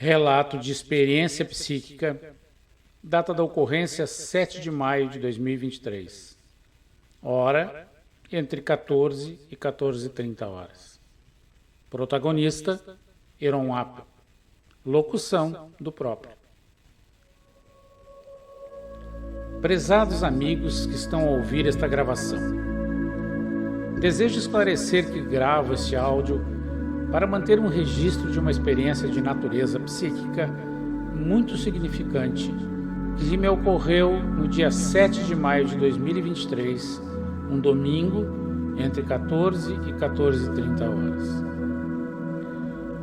Relato de experiência psíquica, data da ocorrência 7 de maio de 2023. Hora, entre 14 e 14h30 horas. Protagonista, Heron Apple. Locução do próprio. Prezados amigos que estão a ouvir esta gravação, desejo esclarecer que gravo este áudio para manter um registro de uma experiência de natureza psíquica muito significante que me ocorreu no dia 7 de maio de 2023, um domingo, entre 14 e 14h30 horas.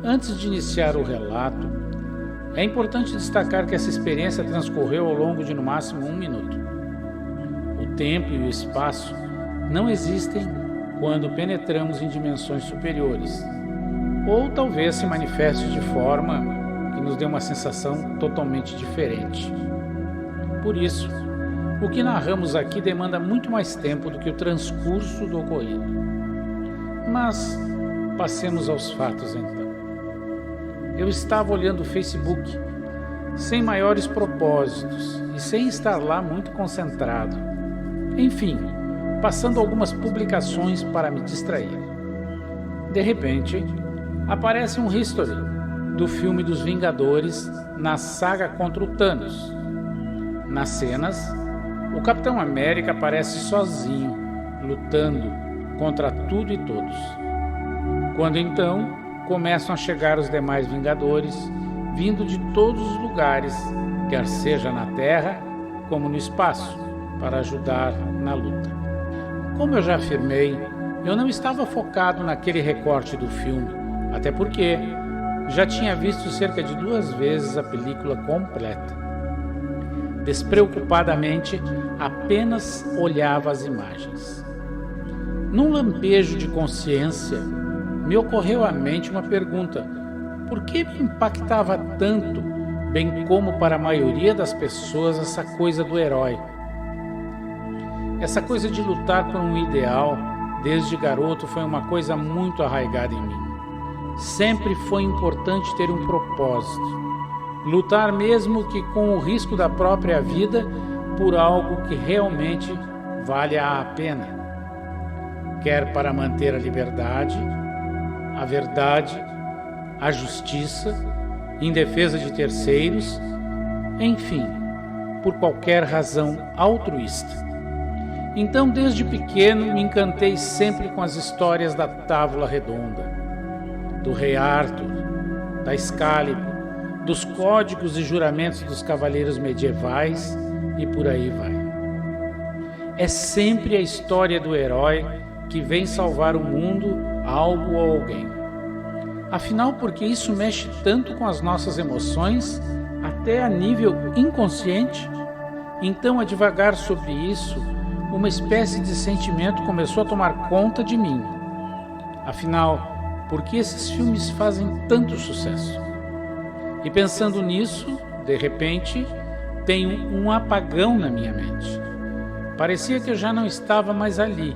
Antes de iniciar o relato, é importante destacar que essa experiência transcorreu ao longo de no máximo 1 minuto. O tempo e o espaço não existem quando penetramos em dimensões superiores, ou talvez se manifeste de forma que nos dê uma sensação totalmente diferente. Por isso, o que narramos aqui demanda muito mais tempo do que o transcurso do ocorrido. Mas passemos aos fatos então. Eu estava olhando o Facebook, sem maiores propósitos e sem estar lá muito concentrado. Enfim, passando algumas publicações para me distrair. De repente, aparece um history do filme dos Vingadores na saga contra o Thanos. Nas cenas, o Capitão América aparece sozinho, lutando contra tudo e todos. Quando então começam a chegar os demais Vingadores, vindo de todos os lugares, quer seja na Terra como no espaço, para ajudar na luta. Como eu já afirmei, eu não estava focado naquele recorte do filme, até porque já tinha visto cerca de 2 vezes a película completa. Despreocupadamente, apenas olhava as imagens. Num lampejo de consciência, me ocorreu à mente uma pergunta: por que me impactava tanto, bem como para a maioria das pessoas, essa coisa do herói? Essa coisa de lutar por um ideal, desde garoto, foi uma coisa muito arraigada em mim. Sempre foi importante ter um propósito, lutar mesmo que com o risco da própria vida por algo que realmente vale a pena, quer para manter a liberdade, a verdade, a justiça, em defesa de terceiros, enfim, por qualquer razão altruísta. Então, desde pequeno, me encantei sempre com as histórias da Távola Redonda, do Rei Arthur, da Excalibur, dos códigos e juramentos dos cavaleiros medievais e por aí vai. É sempre a história do herói que vem salvar o mundo, algo ou alguém. Afinal, porque isso mexe tanto com as nossas emoções, até a nível inconsciente? Então, a divagar sobre isso, uma espécie de sentimento começou a tomar conta de mim. Afinal, por que esses filmes fazem tanto sucesso? E pensando nisso, de repente, tenho um apagão na minha mente. Parecia que eu já não estava mais ali,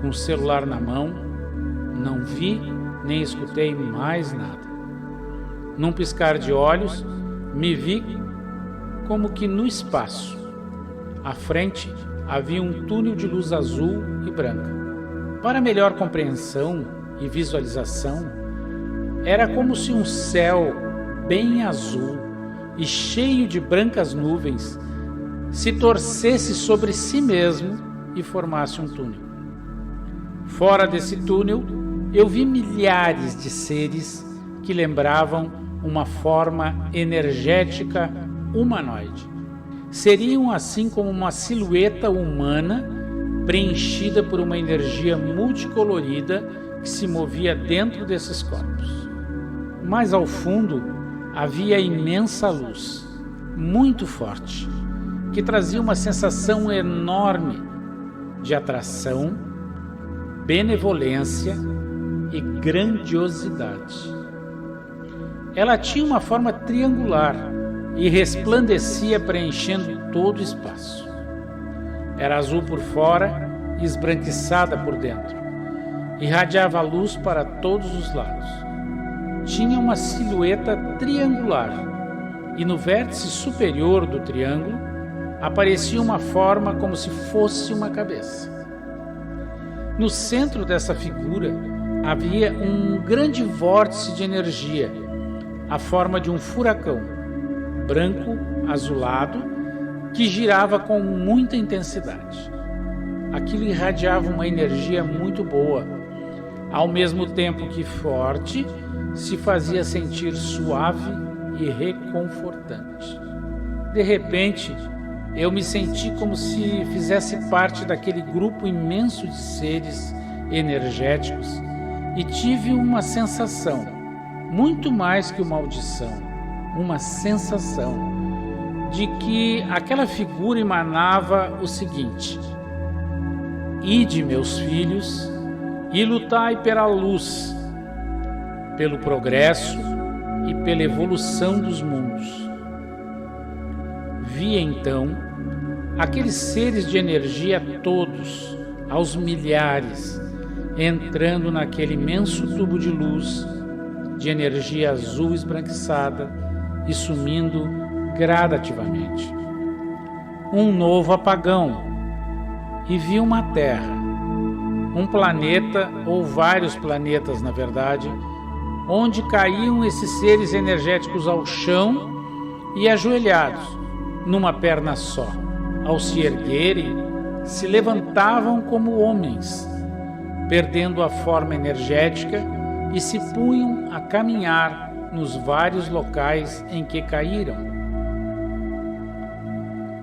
com o celular na mão, não vi nem escutei mais nada. Num piscar de olhos, me vi como que no espaço. À frente havia um túnel de luz azul e branca. Para melhor compreensão e visualização, era como se um céu bem azul e cheio de brancas nuvens se torcesse sobre si mesmo e formasse um túnel. Fora desse túnel, eu vi milhares de seres que lembravam uma forma energética humanoide. Seriam assim como uma silhueta humana preenchida por uma energia multicolorida que se movia dentro desses corpos. Mais ao fundo havia imensa luz, muito forte, que trazia uma sensação enorme de atração, benevolência e grandiosidade. Ela tinha uma forma triangular e resplandecia preenchendo todo o espaço. Era azul por fora e esbranquiçada por dentro. Irradiava luz para todos os lados. tinha uma silhueta triangular e no vértice superior do triângulo aparecia uma forma como se fosse uma cabeça. No centro dessa figura havia um grande vórtice de energia, a forma de um furacão, branco, azulado, que girava com muita intensidade. Aquilo irradiava uma energia muito boa, ao mesmo tempo que forte, se fazia sentir suave e reconfortante. De repente, eu me senti como se fizesse parte daquele grupo imenso de seres energéticos e tive uma sensação, muito mais que uma audição, uma sensação de que aquela figura emanava o seguinte: Ide, meus filhos, e lutai pela luz, pelo progresso e pela evolução dos mundos. Vi então aqueles seres de energia todos, aos milhares, entrando naquele imenso tubo de luz, de energia azul esbranquiçada e sumindo gradativamente. Um novo apagão, e vi uma Terra, um planeta, ou vários planetas na verdade, onde caíam esses seres energéticos ao chão e ajoelhados, numa perna só. Ao se erguerem, se levantavam como homens, perdendo a forma energética e se punham a caminhar nos vários locais em que caíram.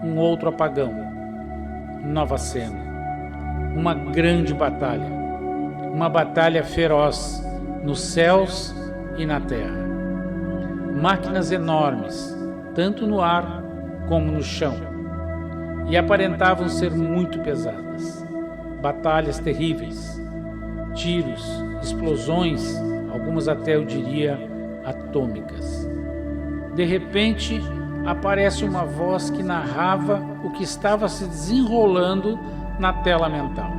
Um outro apagão, nova cena, uma grande batalha, uma batalha feroz nos céus e na terra. Máquinas enormes, tanto no ar como no chão, e aparentavam ser muito pesadas. Batalhas terríveis, tiros, explosões, algumas até eu diria atômicas. De repente, aparece uma voz que narrava o que estava se desenrolando na tela mental.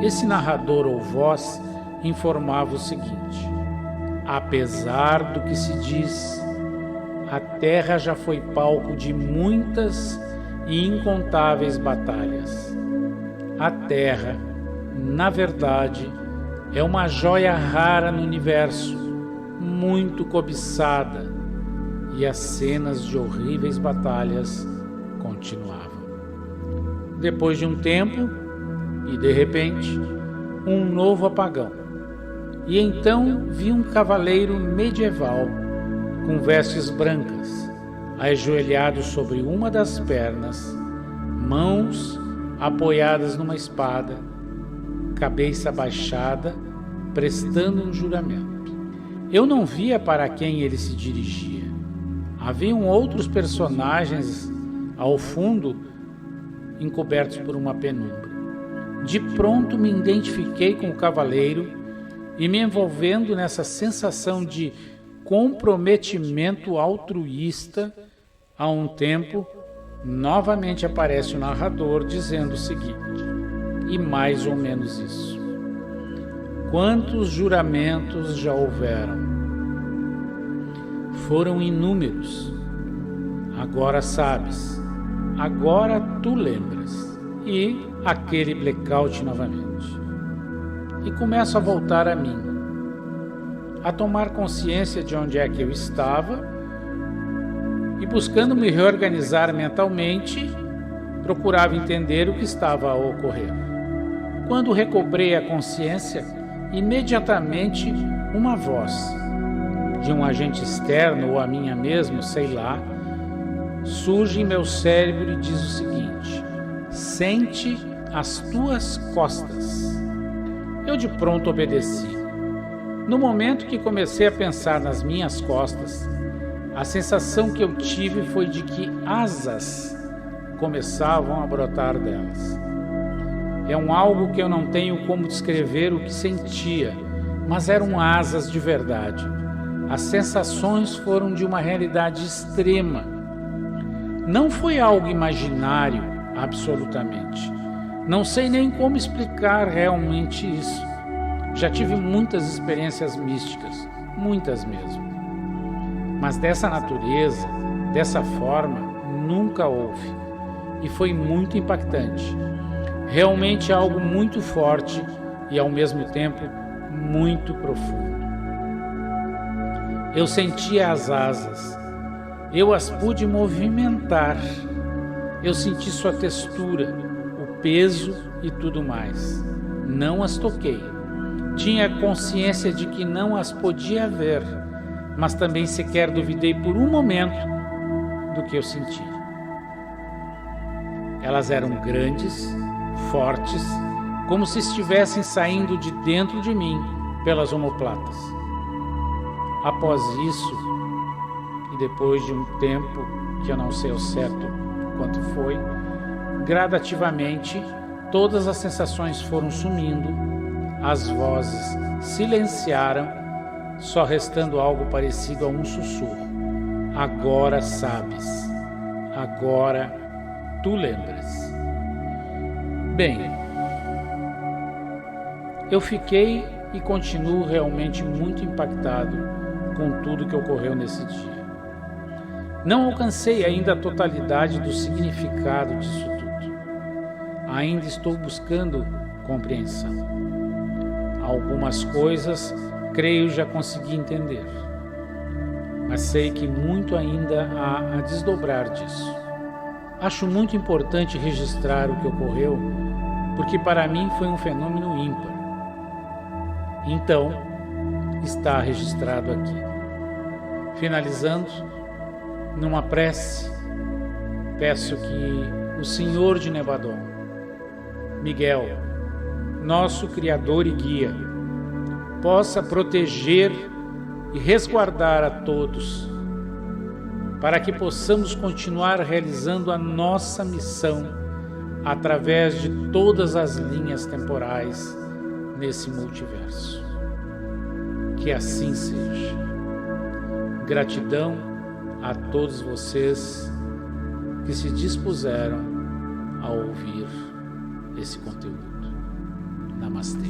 Esse narrador ou voz informava o seguinte: apesar do que se diz, a Terra já foi palco de muitas e incontáveis batalhas. A Terra, na verdade, é uma joia rara no universo, muito cobiçada, e as cenas de horríveis batalhas continuavam. Depois de um tempo, e de repente, um novo apagão. E então vi um cavaleiro medieval, com vestes brancas, ajoelhado sobre uma das pernas, mãos apoiadas numa espada, cabeça baixada, prestando um juramento. Eu não via para quem ele se dirigia. Haviam outros personagens ao fundo, encobertos por uma penumbra. De pronto me identifiquei com o cavaleiro e me envolvendo nessa sensação de comprometimento altruísta. Há um tempo, novamente aparece o narrador dizendo o seguinte, e mais ou menos isso: quantos juramentos já houveram? Foram inúmeros. Agora sabes, agora tu lembras. E aquele blackout novamente. E começo a voltar a mim, a tomar consciência de onde é que eu estava e, buscando me reorganizar mentalmente, procurava entender o que estava a ocorrer. Quando recobrei a consciência, imediatamente uma voz, de um agente externo ou a minha mesmo, sei lá, surge em meu cérebro e diz o seguinte: sente as tuas costas. Eu de pronto obedeci. No momento que comecei a pensar nas minhas costas, a sensação que eu tive foi de que asas começavam a brotar delas. É algo que eu não tenho como descrever o que sentia, mas eram asas de verdade. As sensações foram de uma realidade extrema. Não foi algo imaginário, absolutamente. Não sei nem como explicar realmente isso. Já tive muitas experiências místicas, muitas mesmo. Mas dessa natureza, dessa forma, nunca houve. E foi muito impactante. Realmente algo muito forte e ao mesmo tempo muito profundo. Eu sentia as asas. Eu as pude movimentar. Eu senti sua textura, o peso e tudo mais. Não as toquei. Tinha consciência de que não as podia ver, mas também sequer duvidei por um momento do que eu senti. Elas eram grandes, fortes, como se estivessem saindo de dentro de mim pelas omoplatas. Após isso, e depois de um tempo, que eu não sei ao certo quanto foi, gradativamente todas as sensações foram sumindo, as vozes silenciaram, só restando algo parecido a um sussurro. Agora sabes, agora tu lembras. Bem, eu fiquei e continuo realmente muito impactado com tudo que ocorreu nesse dia. Não alcancei ainda a totalidade do significado disso tudo. Ainda estou buscando compreensão. Algumas coisas, creio, já consegui entender. Mas sei que muito ainda há a desdobrar disso. Acho muito importante registrar o que ocorreu, porque para mim foi um fenômeno ímpar. Então, está registrado aqui. Finalizando, numa prece, peço que o Senhor de Nevadon, Miguel, nosso Criador e Guia, possa proteger e resguardar a todos, para que possamos continuar realizando a nossa missão através de todas as linhas temporais nesse multiverso. Que assim seja. Gratidão a todos vocês que se dispuseram a ouvir esse conteúdo. Namastê.